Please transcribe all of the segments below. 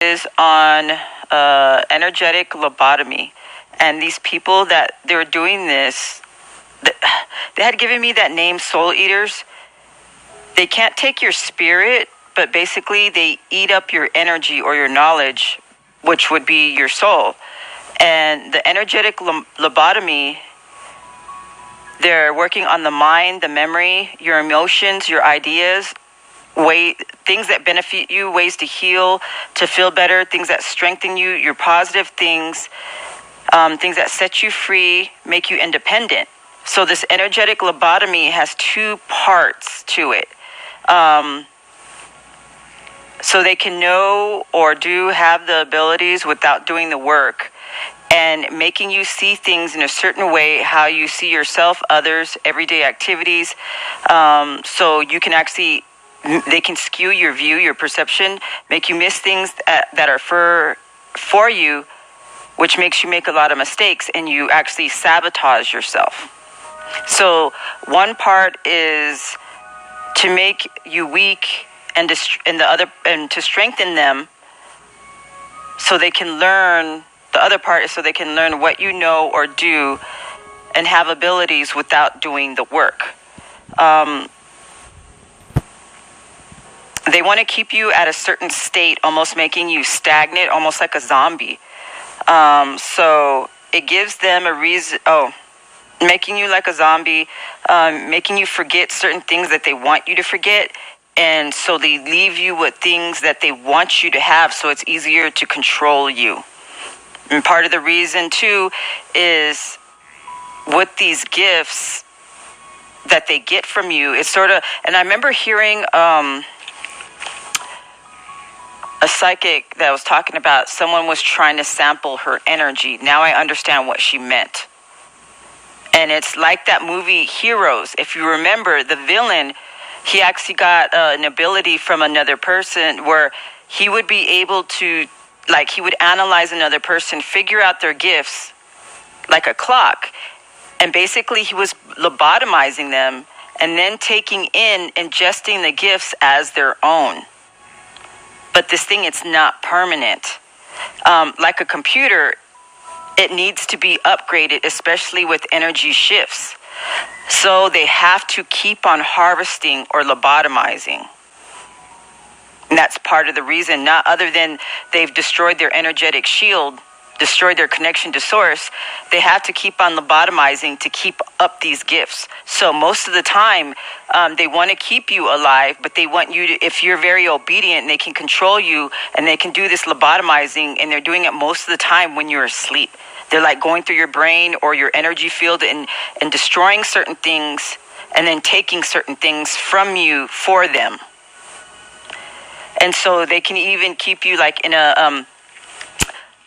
is on energetic lobotomy. And these people that they were doing this, they had given me that name, soul eaters. They can't take your spirit, but basically they eat up your energy or your knowledge, which would be your soul. And the energetic lobotomy, they're working on the mind, the memory, your emotions, your ideas, things that benefit you, ways to heal, to feel better, things that strengthen you, your positive things, things that set you free, make you independent. So this energetic lobotomy has two parts to it. So they can know or have the abilities without doing the work, and making you see things in a certain way, how you see yourself, others, everyday activities. So you can actually, they can skew your view, your perception, make you miss things that are for you, which makes you make a lot of mistakes, and you actually sabotage yourself. So one part is to make you weak, and to strengthen them, so they can learn. The other part is so they can learn what you know or do, and have abilities without doing the work. They want to keep you at a certain state, almost making you stagnant, almost like a zombie. So it gives them a reason. Making you like a zombie, making you forget certain things that they want you to forget. And so they leave you with things that they want you to have, so it's easier to control you. And part of the reason, too, is with these gifts that they get from you, it's sort of, and I remember hearing a psychic that was talking about someone was trying to sample her energy. Now I understand what she meant. And it's like that movie Heroes. If you remember, the villain, he actually got an ability from another person where he would be able to, like, he would analyze another person, figure out their gifts like a clock. And basically he was lobotomizing them and then ingesting the gifts as their own. But this thing, it's not permanent. Like a computer, it needs to be upgraded, especially with energy shifts. So they have to keep on harvesting or lobotomizing. And that's part of the reason, not other than they've destroyed their energetic shield, destroyed their connection to source. They have to keep on lobotomizing to keep up these gifts. So most of the time, they want to keep you alive, but they want you to, if you're very obedient, they can control you, and they can do this lobotomizing, and they're doing it most of the time when you're asleep. They're like going through your brain or your energy field and destroying certain things, and then taking certain things from you for them. And so they can even keep you like in a,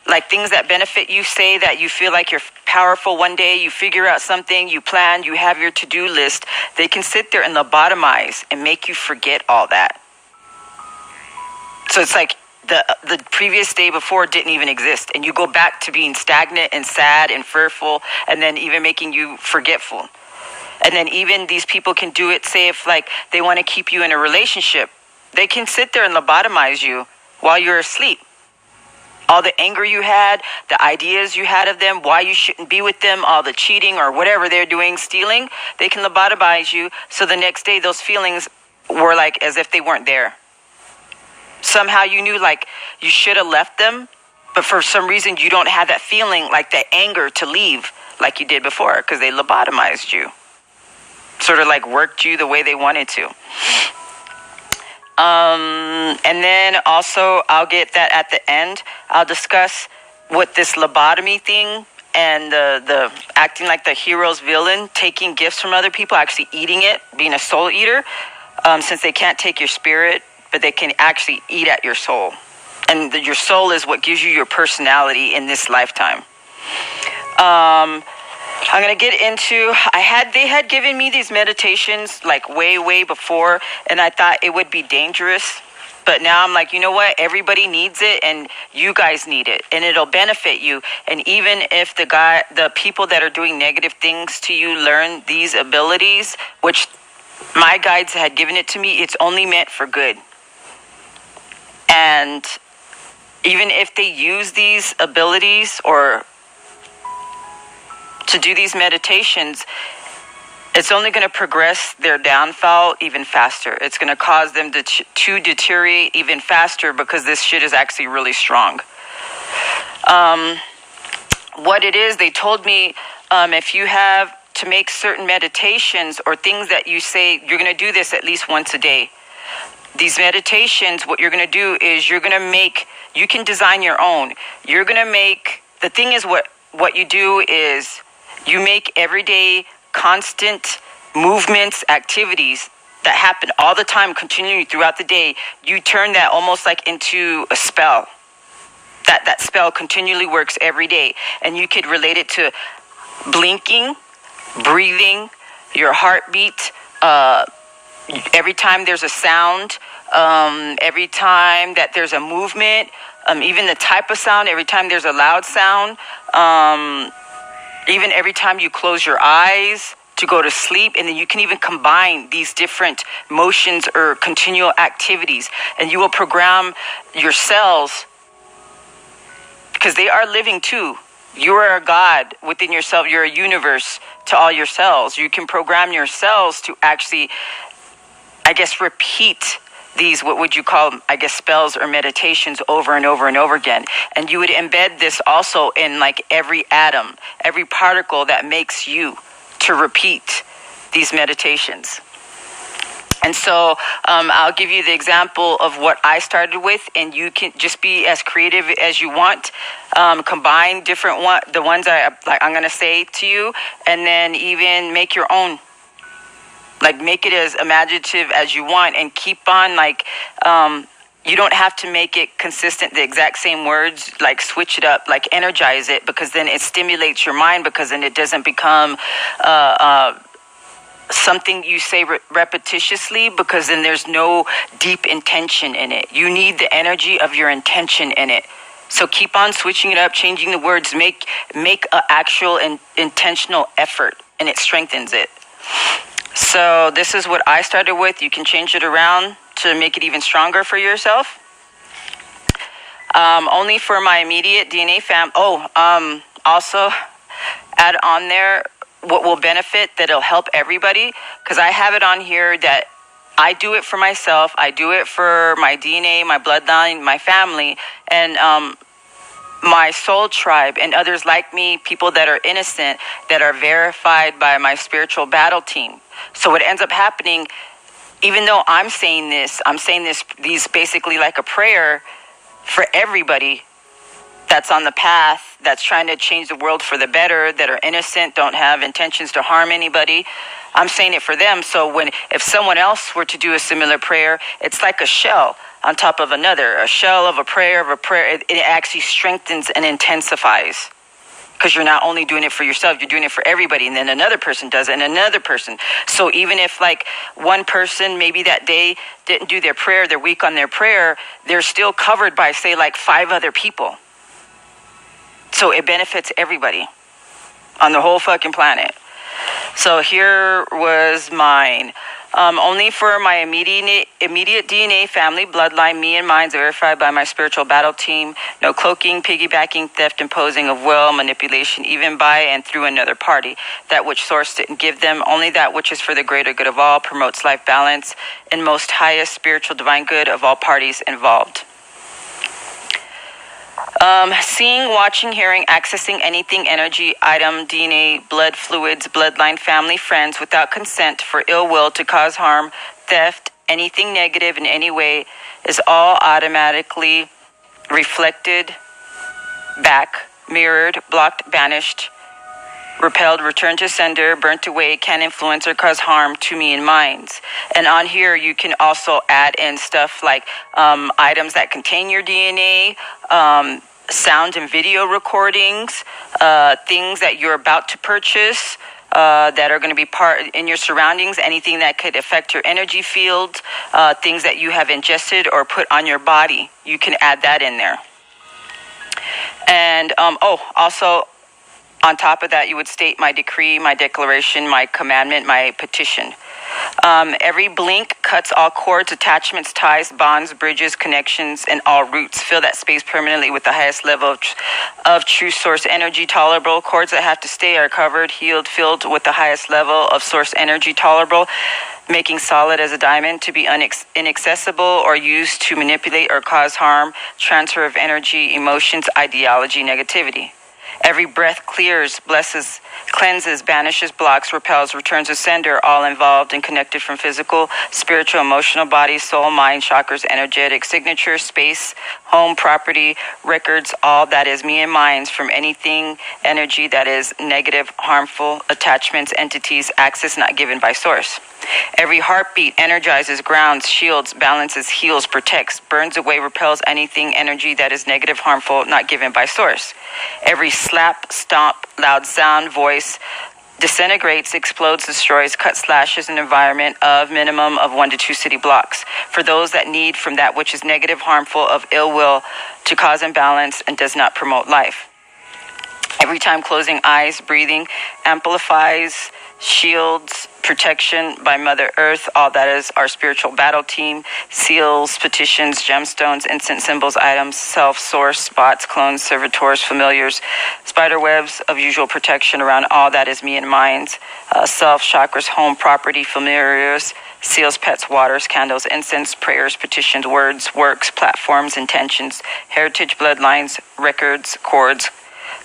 like things that benefit you. Say that you feel like you're powerful one day, you figure out something, you plan, you have your to-do list. They can sit there and lobotomize and make you forget all that. So it's like the previous day before didn't even exist, and you go back to being stagnant and sad and fearful, and then even making you forgetful. And then even these people can do it, say if like they want to keep you in a relationship, they can sit there and lobotomize you while you're asleep. All the anger you had, the ideas you had of them, why you shouldn't be with them, all the cheating or whatever they're doing, stealing, they can lobotomize you, so the next day those feelings were like as if they weren't there. Somehow you knew like you should have left them, but for some reason you don't have that feeling, like that anger to leave like you did before, because they lobotomized you. Sort of like worked you the way they wanted to. And then also I'll get that at the end. I'll discuss what this lobotomy thing and the acting like the hero's villain, taking gifts from other people, actually eating it, being a soul eater, since they can't take your spirit, but they can actually eat at your soul. And your soul is what gives you your personality in this lifetime. I'm going to get into, they had given me these meditations like way before, and I thought it would be dangerous. But now I'm like, you know what? Everybody needs it, and you guys need it, and it'll benefit you. And even if the people that are doing negative things to you learn these abilities, which my guides had given it to me, it's only meant for good. And even if they use these abilities or to do these meditations, it's only going to progress their downfall even faster. It's going to cause them to deteriorate even faster because this shit is actually really strong. What it is, they told me, if you have to make certain meditations or things that you say, you're going to do this at least once a day. These meditations, what you're going to do is you're going to make, you can design your own. You're going to make, the thing is what you do is you make everyday constant movements, activities that happen all the time, continually throughout the day. You turn that almost like into a spell. That spell continually works every day. And you could relate it to blinking, breathing, your heartbeat, every time there's a sound, every time that there's a movement, even the type of sound, every time there's a loud sound, even every time you close your eyes to go to sleep. And then you can even combine these different motions or continual activities, and you will program your cells, because they are living too. You are a God within yourself. You're a universe to all your cells. You can program your cells to actually, I guess, repeat these, what would you call, I guess, spells or meditations over and over and over again. And you would embed this also in like every atom, every particle that makes you, to repeat these meditations. And so I'll give you the example of what I started with, and you can just be as creative as you want. Combine the ones I'm going to say to you, and then even make your own. Like, make it as imaginative as you want, and keep on, like, you don't have to make it consistent, the exact same words, like switch it up, like energize it, because then it stimulates your mind, because then it doesn't become something you say repetitiously, because then there's no deep intention in it. You need the energy of your intention in it. So keep on switching it up, changing the words, make an actual and intentional effort, and it strengthens it. So this is what I started with. You can change it around to make it even stronger for yourself. Only for my immediate DNA fam. Also add on there what will benefit, that'll help everybody, because I have it on here that I do it for myself, I do it for my DNA, my bloodline, my family, and my soul tribe, and others like me, people that are innocent, that are verified by my spiritual battle team. So what ends up happening, even though I'm saying these basically like a prayer for everybody that's on the path, that's trying to change the world for the better, that are innocent, don't have intentions to harm anybody. I'm saying it for them. So if someone else were to do a similar prayer, it's like a shell on top of another, a shell of a prayer, it actually strengthens and intensifies. Because you're not only doing it for yourself, you're doing it for everybody. And then another person does it, and another person. So even if like one person maybe that day didn't do their prayer, they're weak on their prayer, they're still covered by, say, like 5 other people. So it benefits everybody on the whole fucking planet. So here was mine. Only for my immediate DNA family bloodline, me and mine's verified by my spiritual battle team. No cloaking, piggybacking, theft, imposing of will, manipulation, even by and through another party. That which source didn't give them, only that which is for the greater good of all, promotes life balance, and most highest spiritual divine good of all parties involved. Seeing, watching, hearing, accessing anything, energy, item, DNA, blood, fluids, bloodline, family, friends, without consent, for ill will, to cause harm, theft, anything negative in any way, is all automatically reflected back, mirrored, blocked, banished, repelled, returned to sender, burnt away, can influence or cause harm to me and mines. And on here, you can also add in stuff like items that contain your DNA, sound and video recordings, things that you're about to purchase, that are going to be part in your surroundings, anything that could affect your energy field, things that you have ingested or put on your body. You can add that in there. And also, On top of that, you would state my decree, my declaration, my commandment, my petition. Every blink cuts all cords, attachments, ties, bonds, bridges, connections, and all roots. Fill that space permanently with the highest level of true source energy tolerable. Cords that have to stay are covered, healed, filled with the highest level of source energy tolerable, making solid as a diamond, to be inaccessible or used to manipulate or cause harm, transfer of energy, emotions, ideology, negativity. Every breath clears, blesses, cleanses, banishes, blocks, repels, returns to sender, all involved and connected from physical, spiritual, emotional, body, soul, mind, chakras, energetic, signature, space, home, property, records, all that is me and minds, from anything, energy that is negative, harmful, attachments, entities, access not given by source. Every heartbeat energizes, grounds, shields, balances, heals, protects, burns away, repels anything, energy that is negative, harmful, not given by source. Every slap, stomp, loud sound, voice disintegrates, explodes, destroys, cuts, slashes an environment of minimum of 1 to 2 city blocks. For those that need from that which is negative, harmful, of ill will to cause imbalance and does not promote life. Every time closing eyes, breathing amplifies, shields, protection by Mother Earth, all that is our spiritual battle team, seals, petitions, gemstones, incense symbols, items, self, source, spots, clones, servitors, familiars, spider webs of usual protection around all that is me and minds, self, chakras, home, property, familiars, seals, pets, waters, candles, incense, prayers, petitions, words, works, platforms, intentions, heritage, bloodlines, records, cords,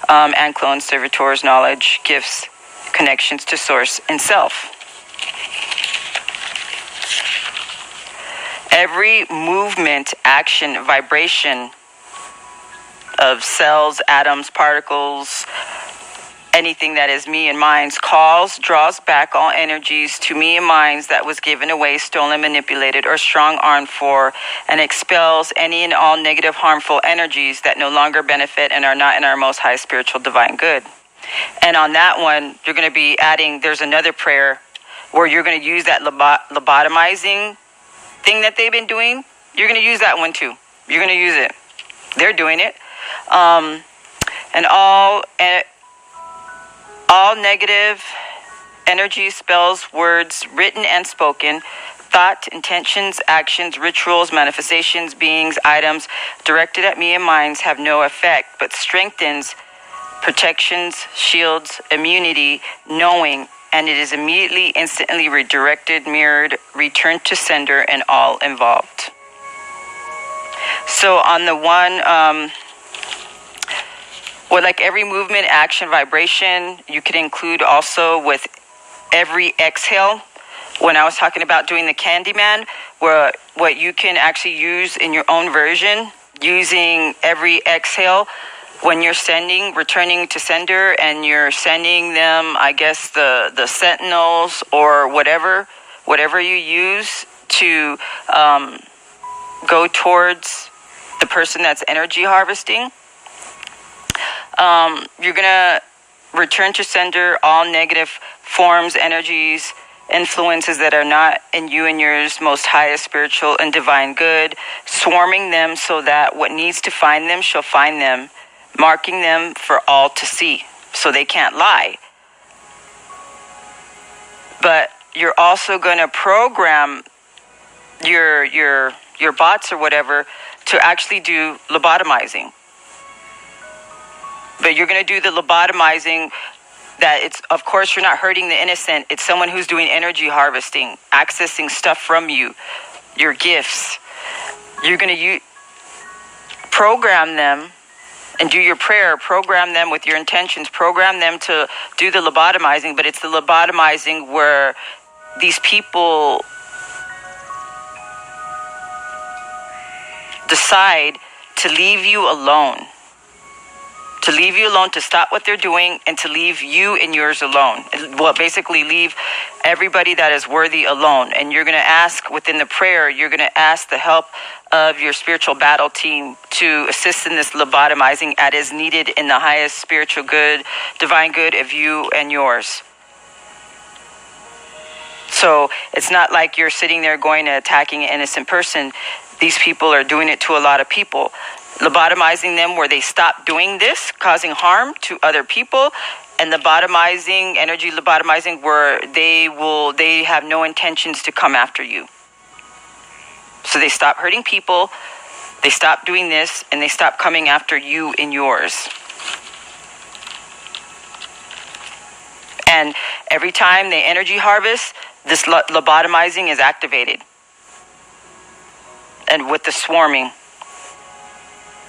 and clones, servitors, knowledge, gifts, connections to source and self. Every movement, action, vibration of cells, atoms, particles, anything that is me and minds, calls, draws back all energies to me and minds that was given away, stolen, manipulated, or strong-armed for, and expels any and all negative, harmful energies that no longer benefit and are not in our most high spiritual divine good. And on that one, you're going to be adding, there's another prayer where you're going to use that lobotomizing thing that they've been doing. You're going to use that one too. You're going to use it. They're doing it. And all negative energy, spells, words, written and spoken, thought, intentions, actions, rituals, manifestations, beings, items directed at me and minds have no effect, but strengthens protections, shields, immunity, knowing, and it is immediately, instantly redirected, mirrored, returned to sender, and all involved. So on the one, like every movement, action, vibration, you could include also with every exhale. When I was talking about doing the Candyman, where what you can actually use in your own version, using every exhale, when you're sending, returning to sender, and you're sending them, I guess, the sentinels or whatever you use to go towards the person that's energy harvesting, you're going to return to sender all negative forms, energies, influences that are not in you and yours most highest spiritual and divine good, swarming them so that what needs to find them shall find them, marking them for all to see, so they can't lie. But you're also going to program your bots or whatever to actually do lobotomizing. But you're going to do the lobotomizing that it's, of course, you're not hurting the innocent. It's someone who's doing energy harvesting, accessing stuff from you, your gifts. You're going to program them and do your prayer, program them with your intentions, program them to do the lobotomizing, but it's the lobotomizing where these people decide to leave you alone. To leave you alone, to stop what they're doing, and to leave you and yours alone. Well, basically leave everybody that is worthy alone. And you're going to ask within the prayer, you're going to ask the help of your spiritual battle team to assist in this lobotomizing as needed in the highest spiritual good, divine good of you and yours. So it's not like you're sitting there going to attacking an innocent person. These people are doing it to a lot of people. Lobotomizing them where they stop doing this, causing harm to other people, And lobotomizing, energy lobotomizing, where they have no intentions to come after you. So they stop hurting people, they stop doing this, and they stop coming after you and yours. And every time they energy harvest, this lobotomizing is activated. And with the swarming.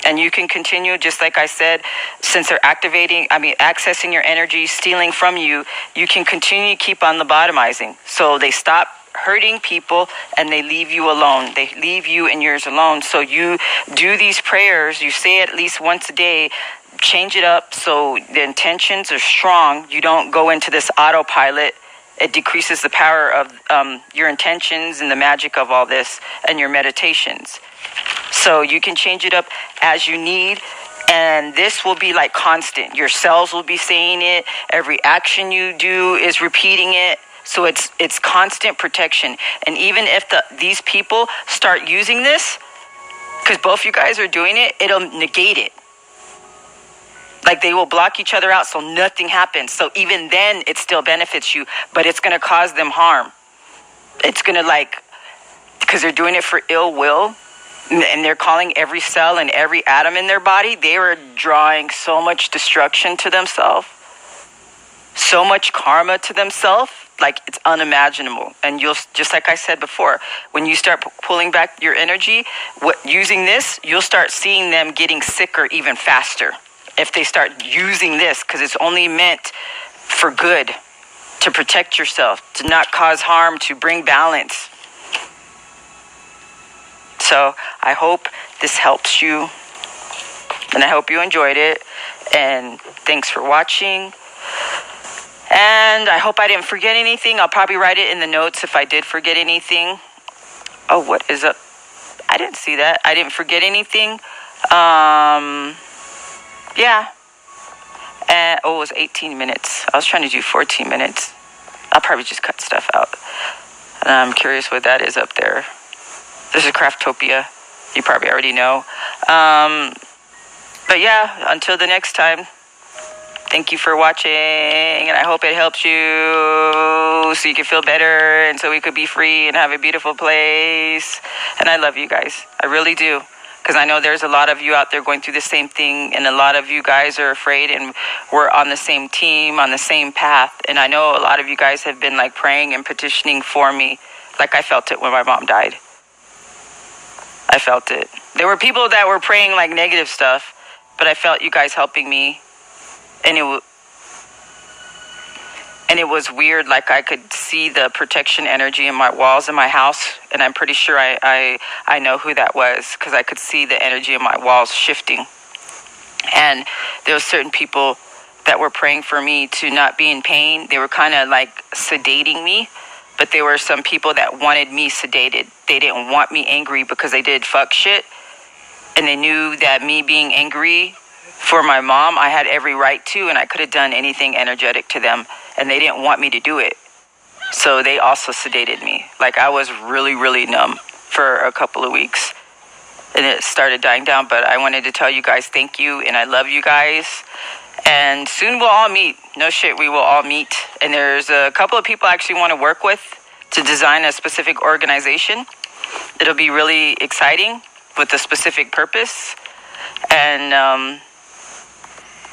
And you can continue, just like I said, since they're accessing your energy, stealing from you, you can continue to keep on lobotomizing. So they stop hurting people and they leave you alone. They leave you and yours alone. So you do these prayers, you say it at least once a day, change it up so the intentions are strong. You don't go into this autopilot. It decreases the power of your intentions and the magic of all this and your meditations. So you can change it up as you need, and this will be like constant. Your cells will be saying it. Every action you do is repeating it. So it's constant protection. And even if these people start using this, because both you guys are doing it, it'll negate it. Like they will block each other out so nothing happens. So even then it still benefits you, but it's going to cause them harm. It's going to because they're doing it for ill will. And they're calling every cell and every atom in their body. They were drawing so much destruction to themselves, so much karma to themselves, like it's unimaginable. And you'll, just like I said before, when you start pulling back your energy, using this, you'll start seeing them getting sicker even faster if they start using this, because it's only meant for good, to protect yourself, to not cause harm, to bring balance. So I hope this helps you, and I hope you enjoyed it, and thanks for watching, and I hope I didn't forget anything. I'll probably write it in the notes if I did forget anything. Oh, what is up? I didn't see that. I didn't forget anything. Yeah. And, it was 18 minutes. I was trying to do 14 minutes. I'll probably just cut stuff out. And I'm curious what that is up there. This is Craftopia. You probably already know. But yeah, until the next time, thank you for watching. And I hope it helps you so you can feel better and so we could be free and have a beautiful place. And I love you guys. I really do. Because I know there's a lot of you out there going through the same thing. And a lot of you guys are afraid. And we're on the same team, on the same path. And I know a lot of you guys have been praying and petitioning for me. Like I felt it when my mom died. I felt it. There were people that were praying negative stuff, but I felt you guys helping me, and it was weird. I could see the protection energy in my walls in my house, and I'm pretty sure I know who that was, because I could see the energy in my walls shifting. And there were certain people that were praying for me to not be in pain. They were kind of sedating me. But there were some people that wanted me sedated. They didn't want me angry because they did fuck shit. And they knew that me being angry for my mom, I had every right to, and I could have done anything energetic to them. And they didn't want me to do it. So they also sedated me. I was really, really numb for a couple of weeks. And it started dying down. But I wanted to tell you guys thank you, and I love you guys. And soon we'll all meet. No shit, we will all meet. And there's a couple of people I actually want to work with to design a specific organization. It'll be really exciting with a specific purpose. And,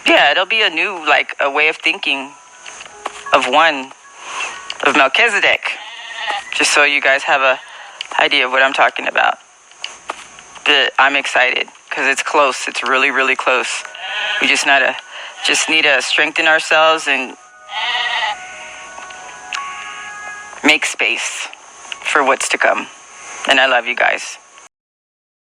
it'll be a new, a way of thinking of Melchizedek. Just so you guys have a idea of what I'm talking about. But I'm excited because it's close. It's really, really close. We just need to strengthen ourselves and make space for what's to come. And I love you guys.